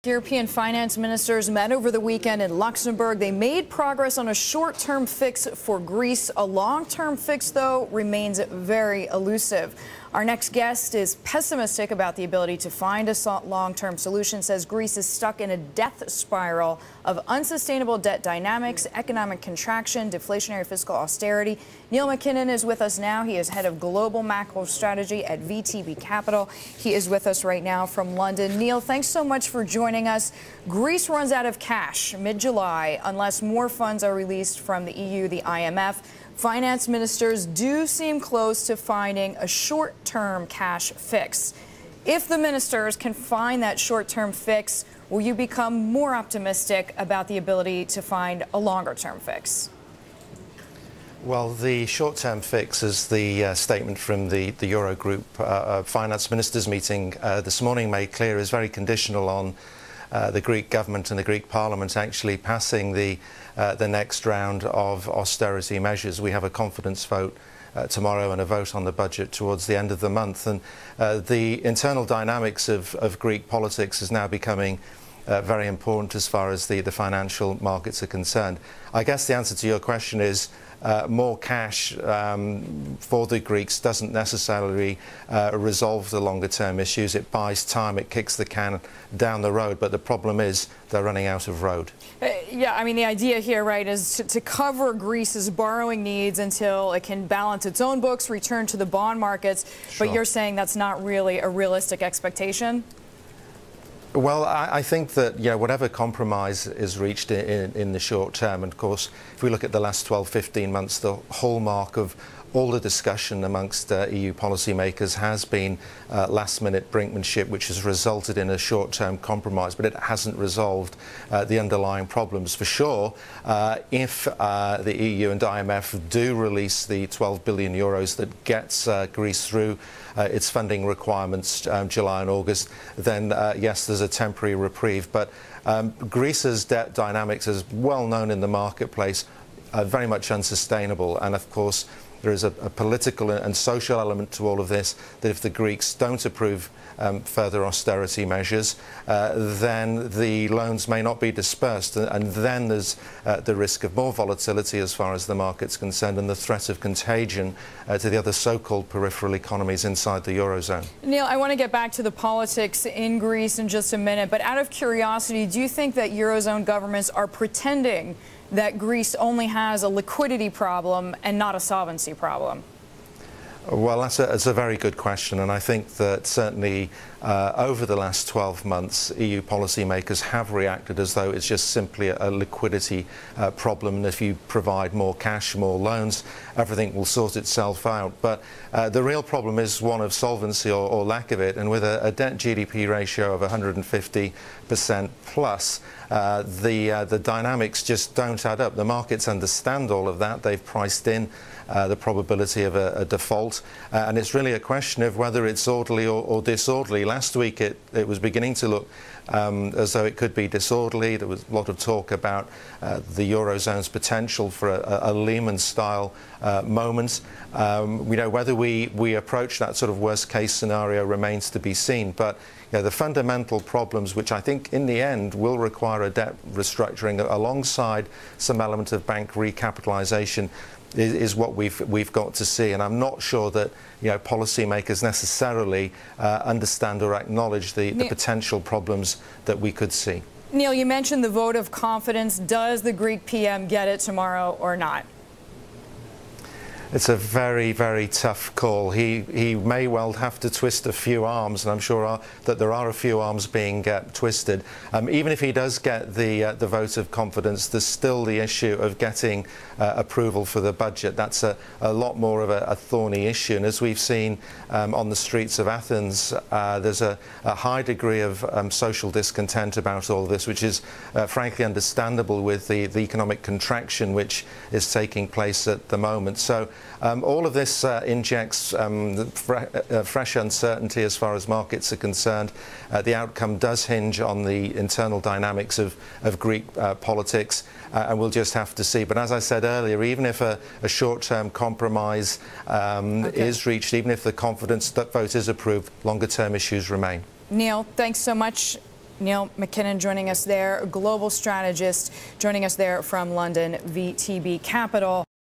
European finance ministers met over the weekend in Luxembourg. They made progress on a short-term fix for Greece. A long-term fix, though, remains very elusive. Our next guest is pessimistic about the ability to find a long-term solution, says Greece is stuck in a death spiral of unsustainable debt dynamics, economic contraction, deflationary fiscal austerity. Neil MacKinnon is with us now. He is head of global macro strategy at VTB Capital. He is with us right now from London. Neil, thanks so much for joining us. Greece runs out of cash mid-July unless more funds are released from the EU, the IMF. Finance ministers do seem close to finding a short-term cash fix. If the ministers can find that short-term fix, will you become more optimistic about the ability to find a longer-term fix? Well, the short-term fix, as the statement from the Eurogroup finance ministers meeting this morning made clear, is very conditional on the Greek government and the Greek parliament actually passing the next round of austerity measures. We have a confidence vote tomorrow and a vote on the budget towards the end of the month. And the internal dynamics of Greek politics is now becoming very important as far as the financial markets are concerned. I guess the answer to your question is more cash for the Greeks doesn't necessarily resolve the longer term issues. It buys time, it kicks the can down the road, but the problem is they're running out of road. Yeah, I mean, the idea here, right, is to cover Greece's borrowing needs until it can balance its own books, return to the bond markets. Sure. But you're saying that's not really a realistic expectation? Well, I think that whatever compromise is reached in the short term, and of course, if we look at the last 12, 15 months, the hallmark of all the discussion amongst EU policymakers has been last-minute brinkmanship, which has resulted in a short-term compromise, but it hasn't resolved the underlying problems. For sure, if the EU and IMF do release the 12 billion euros that gets Greece through its funding requirements July and August, then yes, there's a temporary reprieve. But Greece's debt dynamics, as well known in the marketplace, are very much unsustainable. And of course, there is a political and social element to all of this, that if the Greeks don't approve further austerity measures, then the loans may not be dispersed, and then there's the risk of more volatility as far as the market's concerned, and the threat of contagion to the other so-called peripheral economies inside the Eurozone. Neil, I want to get back to the politics in Greece in just a minute, but out of curiosity, do you think that Eurozone governments are pretending that Greece only has a liquidity problem and not a solvency problem? Well, that's a very good question, and I think that certainly over the last 12 months, EU policymakers have reacted as though it's just simply a liquidity problem, and if you provide more cash, more loans, everything will sort itself out. But the real problem is one of solvency or lack of it, and with a debt GDP ratio of 150% plus, the dynamics just don't add up. The markets understand all of that. They've priced in the probability of a default, and it's really a question of whether it's orderly or disorderly. Last week it was beginning to look as though it could be disorderly. There was a lot of talk about the Eurozone's potential for a Lehman-style moment. Whether we approach that sort of worst-case scenario remains to be seen, but the fundamental problems, which I think in the end will require a debt restructuring alongside some element of bank recapitalisation, is what we've got to see. And I'm not sure that policymakers necessarily understand or acknowledge the potential problems that we could see. Neil, you mentioned the vote of confidence. Does the Greek PM get it tomorrow or not? It's a very, very tough call. He may well have to twist a few arms, and I'm sure that there are a few arms being twisted. Even if he does get the vote of confidence, there's still the issue of getting approval for the budget. That's a lot more of a thorny issue, and as we've seen on the streets of Athens, there's a high degree of social discontent about all this, which is frankly understandable with the economic contraction which is taking place at the moment. So all of this injects fresh uncertainty as far as markets are concerned. The outcome does hinge on the internal dynamics of Greek politics, and we'll just have to see. But as I said earlier, even if a short-term compromise is reached, even if the confidence vote is approved, longer-term issues remain. Neil, thanks so much. Neil MacKinnon joining us there, global strategist, joining us there from London, VTB Capital.